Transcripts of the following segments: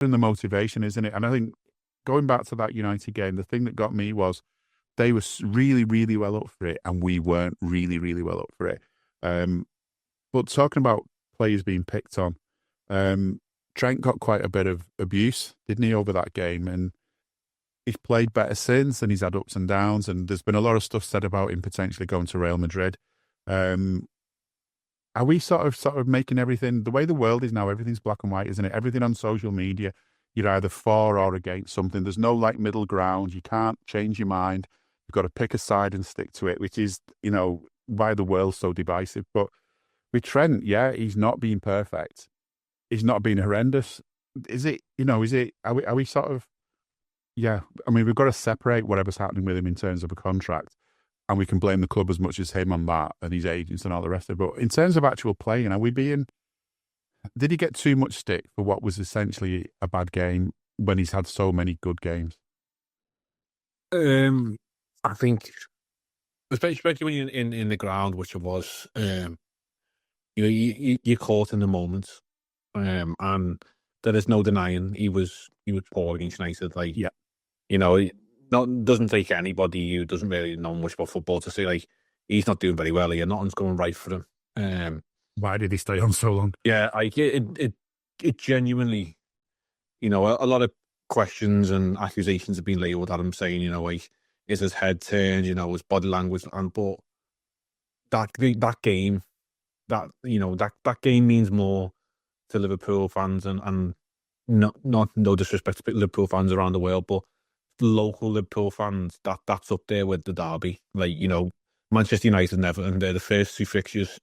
the motivation, isn't it? And I think going back to that United game, the thing that got me was they were really, really well up for it, and we weren't really, really well up for it. But talking about players being picked on, Trent got quite a bit of abuse, didn't he, over that game? And he's played better since, and he's had ups and downs. And there's been a lot of stuff said about him potentially going to Real Madrid. Are we sort of making everything the way the world is now? Everything's black and white, isn't it? Everything on social media, you're either for or against something. There's no like middle ground. You can't change your mind. You've got to pick a side and stick to it, which is, why the world's so divisive. But with Trent, yeah, he's not being perfect. He's not being horrendous. Is it? Are we sort of? Yeah, I mean, we've got to separate whatever's happening with him in terms of a contract, and we can blame the club as much as him on that and his agents and all the rest of it. But in terms of actual playing, did he get too much stick for what was essentially a bad game when he's had so many good games? I think, especially when you're in the ground, which it was, you're caught in the moment, and there is no denying he was poor against United. Like, yeah. Doesn't take anybody who doesn't really know much about football to say, like, he's not doing very well here. Nothing's going right for him. Why did he stay on so long? Yeah, it genuinely, a lot of questions and accusations have been labelled at him, saying, like, is his head turned, his body language, but that game, that game means more to Liverpool fans, and no disrespect to Liverpool fans around the world, but local Liverpool fans, that's up there with the derby. Like, Manchester United and Everton, they're the first two fixtures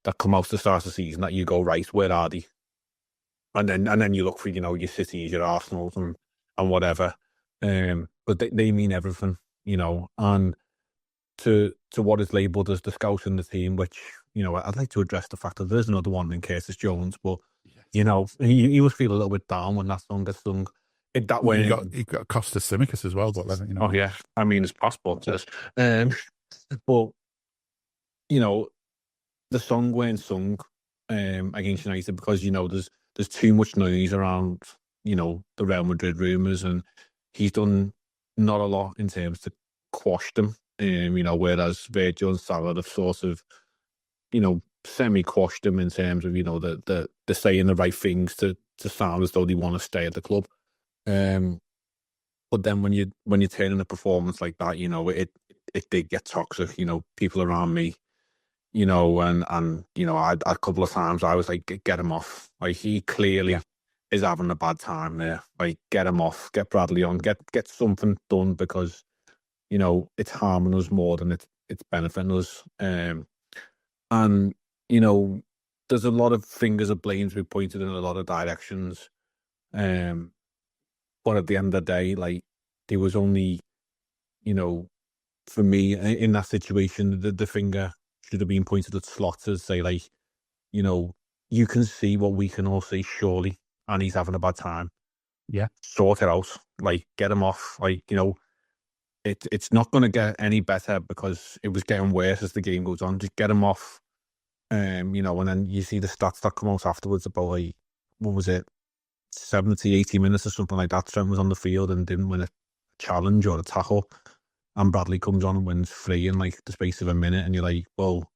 that come out to start the season that you go, right, where are they? And then you look for, your Cities, your Arsenals and whatever. But they mean everything, and to what is labelled as the Scouser in the team, which, I'd like to address the fact that there's another one in Curtis Jones, but, he was feeling a little bit down when that song gets sung. That way, he got Costa Simicus as well, but Oh yeah, I mean, it's possible. But the song weren't sung against United because there's too much noise around the Real Madrid rumours, and he's done not a lot in terms to quash them. Whereas Virgil and Salah have sort of semi-quashed them in terms of they're saying the right things to sound as though they want to stay at the club. But then when you turn in a performance like that, it did get toxic. People around me, and a couple of times I was like, get him off. Like, he clearly is having a bad time there. Like, get him off, get Bradley on, get something done, because it's harming us more than it's benefiting us. And there's a lot of fingers of blame to be pointed in a lot of directions. But at the end of the day, like, there was only, for me in that situation, the finger should have been pointed at Slot to say, like, you can see what we can all see, surely, and he's having a bad time. Yeah. Sort it out. Like, get him off. Like, it's not going to get any better because it was getting worse as the game goes on. Just get him off. And then you see the stats that come out afterwards about, like, what was it? 70, 80 minutes or something like that. Trent was on the field and didn't win a challenge or a tackle, and Bradley comes on and wins 3 in like the space of a minute, and you're like, well,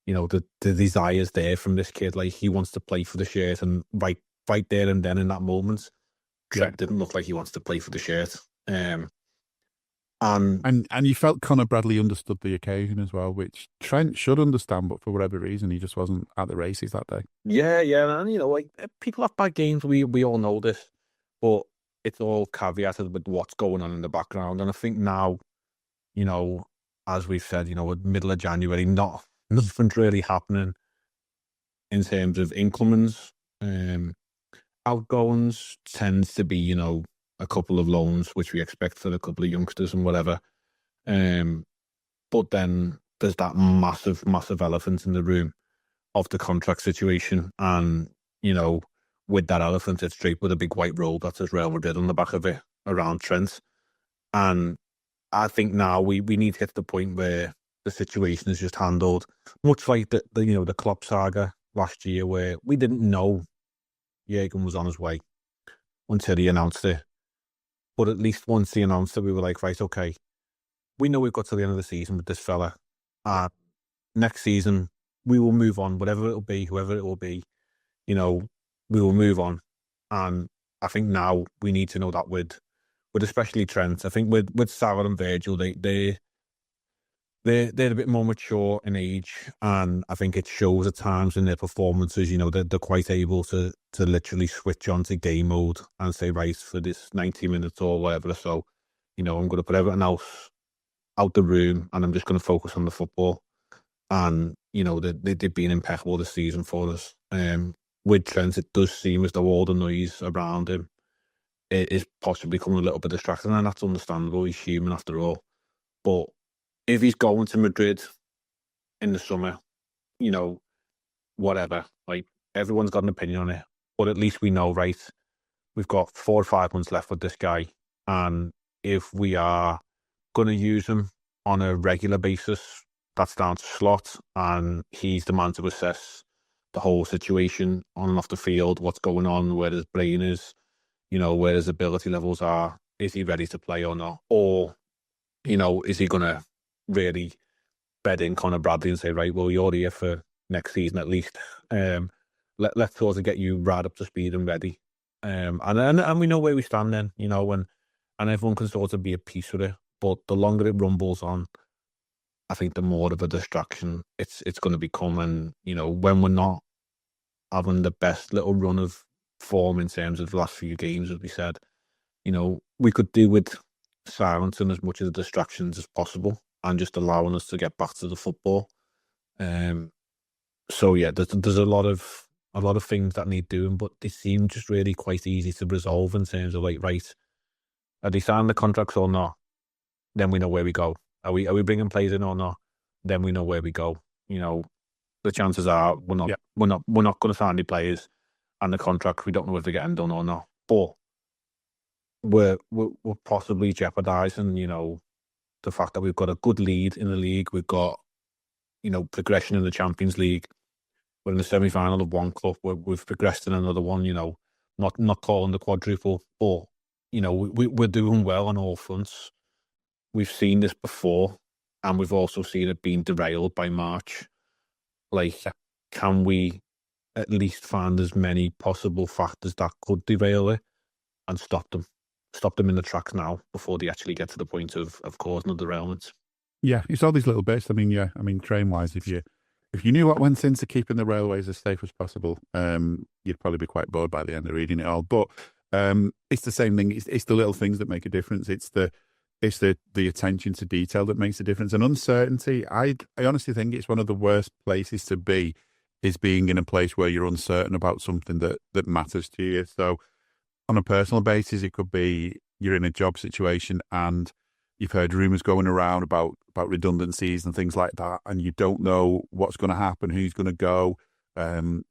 the desire's there from this kid. Like, he wants to play for the shirt, and right there and then in that moment, Trent didn't look like he wants to play for the shirt. And you felt Conor Bradley understood the occasion as well, which Trent should understand, but for whatever reason, he just wasn't at the races that day. Yeah, and like, people have bad games. We all know this, but it's all caveated with what's going on in the background. And I think now, as we've said, with middle of January, nothing's really happening in terms of incomings. Outgoings tends to be, a couple of loans, which we expect for a couple of youngsters and whatever. But then there's that massive, massive elephant in the room of the contract situation. And, with that elephant, it's draped with a big white robe that says Real Madrid on the back of it around Trent. And I think now we need to get to the point where the situation is just handled, much like the Klopp saga last year, where we didn't know Jurgen was on his way. until he announced it. But at least once he announced it, we were like, right, okay, we know we've got to the end of the season with this fella. Next season, we will move on, whatever it'll be, whoever it will be, we will move on. And I think now we need to know that with especially Trent. I think with Sarah and Virgil, they're a bit more mature in age, and I think it shows at times in their performances. They're quite able to literally switch on to game mode and say, right, for this 90 minutes or whatever. So, I'm going to put everything else out the room, and I'm just going to focus on the football. And they've been impeccable this season for us. With Trent, it does seem as though all the noise around him is possibly becoming a little bit distracting, and that's understandable. He's human after all. But if he's going to Madrid in the summer, whatever, like, everyone's got an opinion on it. But at least we know, right, we've got 4 or 5 months left with this guy. And if we are going to use him on a regular basis, that's down to Slot, and he's the man to assess the whole situation on and off the field, what's going on, where his brain is, where his ability levels are. Is he ready to play or not? Or, is he going to really bed in Conor Bradley and say, right, well, you're here for next season at least. Let's sort of get you right up to speed and ready. And we know where we stand then, and everyone can sort of be at peace with it. But the longer it rumbles on, I think the more of a distraction it's going to become. And, when we're not having the best little run of form in terms of the last few games, as we said, we could do with silencing as much of the distractions as possible and just allowing us to get back to the football. So yeah, there's a lot of things that need doing, but they seem just really quite easy to resolve in terms of, like, right, are they signing the contracts or not? Then we know where we go. Are we bringing players in or not? Then we know where we go. The chances are we're not going to sign any players, and the contract, we don't know if they're getting done or not. But we're possibly jeopardising, the fact that we've got a good lead in the league. We've got, progression in the Champions League. We're in the semi-final of one cup. We've progressed in another one. Not calling the quadruple, but we're doing well on all fronts. We've seen this before, and we've also seen it being derailed by March. Like, can we at least find as many possible factors that could derail it and stop them in the tracks now before they actually get to the point of causing a derailment? Yeah, it's all these little bits. Train-wise, if you knew what went into keeping the railways as safe as possible, you'd probably be quite bored by the end of reading it all. But it's the same thing. It's the little things that make a difference. It's the attention to detail that makes a difference. And uncertainty, I honestly think it's one of the worst places to be, is being in a place where you're uncertain about something that matters to you. So on a personal basis, it could be you're in a job situation and you've heard rumours going around about redundancies and things like that, and you don't know what's going to happen, who's going to go.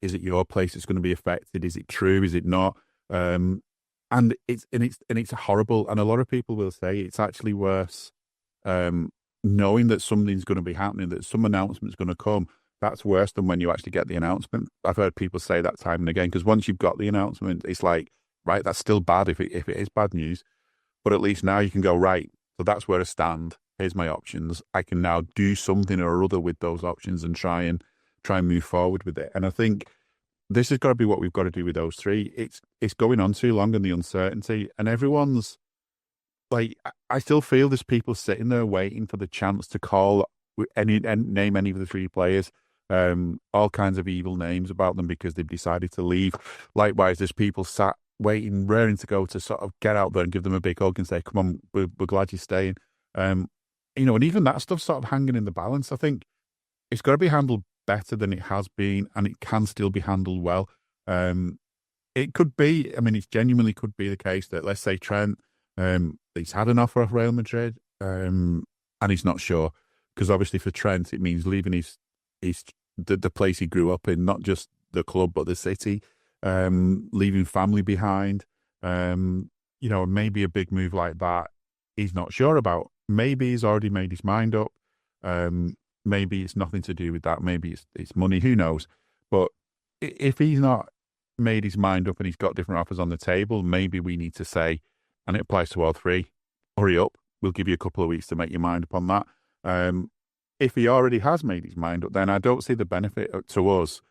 Is it your place that's going to be affected? Is it true? Is it not? And it's horrible. And a lot of people will say it's actually worse knowing that something's going to be happening, that some announcement's going to come. That's worse than when you actually get the announcement. I've heard people say that time and again, because once you've got the announcement, it's like, right, that's still bad if it is bad news. But at least now you can go, right, so that's where I stand. Here's my options. I can now do something or other with those options and try and move forward with it. And I think this has got to be what we've got to do with those three. It's going on too long, and the uncertainty, and everyone's like, I still feel there's people sitting there waiting for the chance to call name any of the three players, all kinds of evil names about them because they've decided to leave. Likewise, there's people sat waiting, raring to go to sort of get out there and give them a big hug and say, come on, we're glad you're staying. And even that stuff's sort of hanging in the balance. I think it's got to be handled better than it has been, and it can still be handled well. It could be, it genuinely could be the case that, let's say Trent, he's had an offer off Real Madrid, and he's not sure, because obviously for Trent it means leaving the place he grew up in, not just the club but the city, leaving family behind. Maybe a big move like that he's not sure about. Maybe he's already made his mind up. Maybe it's nothing to do with that. Maybe it's money. Who knows? But if he's not made his mind up and he's got different offers on the table, maybe we need to say, and it applies to all three, hurry up. We'll give you a couple of weeks to make your mind up on that. If he already has made his mind up, then I don't see the benefit to us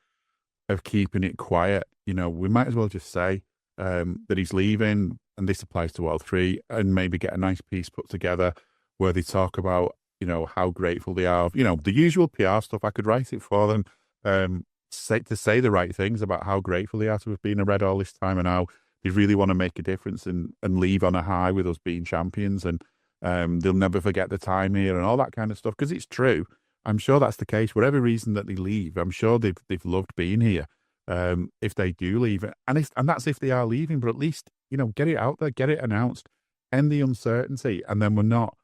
of keeping it quiet. You know, we might as well just say that he's leaving, and this applies to all three, and maybe get a nice piece put together where they talk about, you know, how grateful they are. You know, the usual PR stuff. I could write it for them, to say the right things about how grateful they are to have been a Red all this time and how they really want to make a difference and leave on a high with us being champions, and they'll never forget the time here and all that kind of stuff, because it's true. I'm sure that's the case. Whatever reason that they leave, I'm sure they've loved being here. If they do leave, and that's if they are leaving, but at least, you know, get it out there, get it announced, end the uncertainty, and then we're not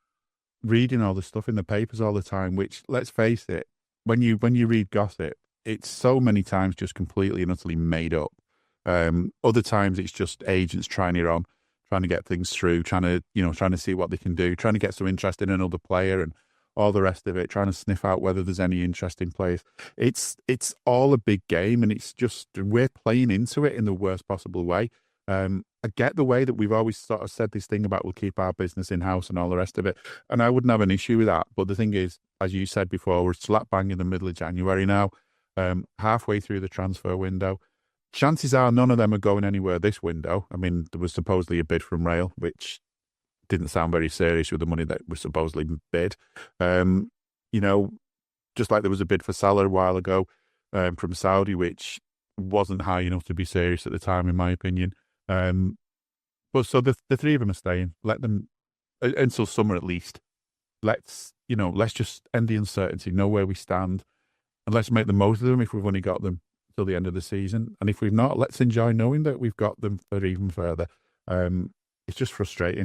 reading all the stuff in the papers all the time. Which, let's face it, when you read gossip, it's so many times just completely and utterly made up. Other times it's just agents trying it on, trying to get things through, trying to see what they can do, trying to get some interest in another player and all the rest of it, trying to sniff out whether there's any interesting players. It's all a big game, and it's just, we're playing into it in the worst possible way. I get the way that we've always sort of said this thing about we'll keep our business in-house and all the rest of it, and I wouldn't have an issue with that. But the thing is, as you said before, we're slap bang in the middle of January now, halfway through the transfer window. Chances are none of them are going anywhere this window. I mean, there was supposedly a bid from Real, which didn't sound very serious with the money that was supposedly bid. You know, just like there was a bid for Salah a while ago from Saudi, which wasn't high enough to be serious at the time, in my opinion. But so the three of them are staying. Let them until summer at least. Let's just end the uncertainty, know where we stand, and let's make the most of them if we've only got them till the end of the season. And if we've not, let's enjoy knowing that we've got them for even further. It's just frustrating.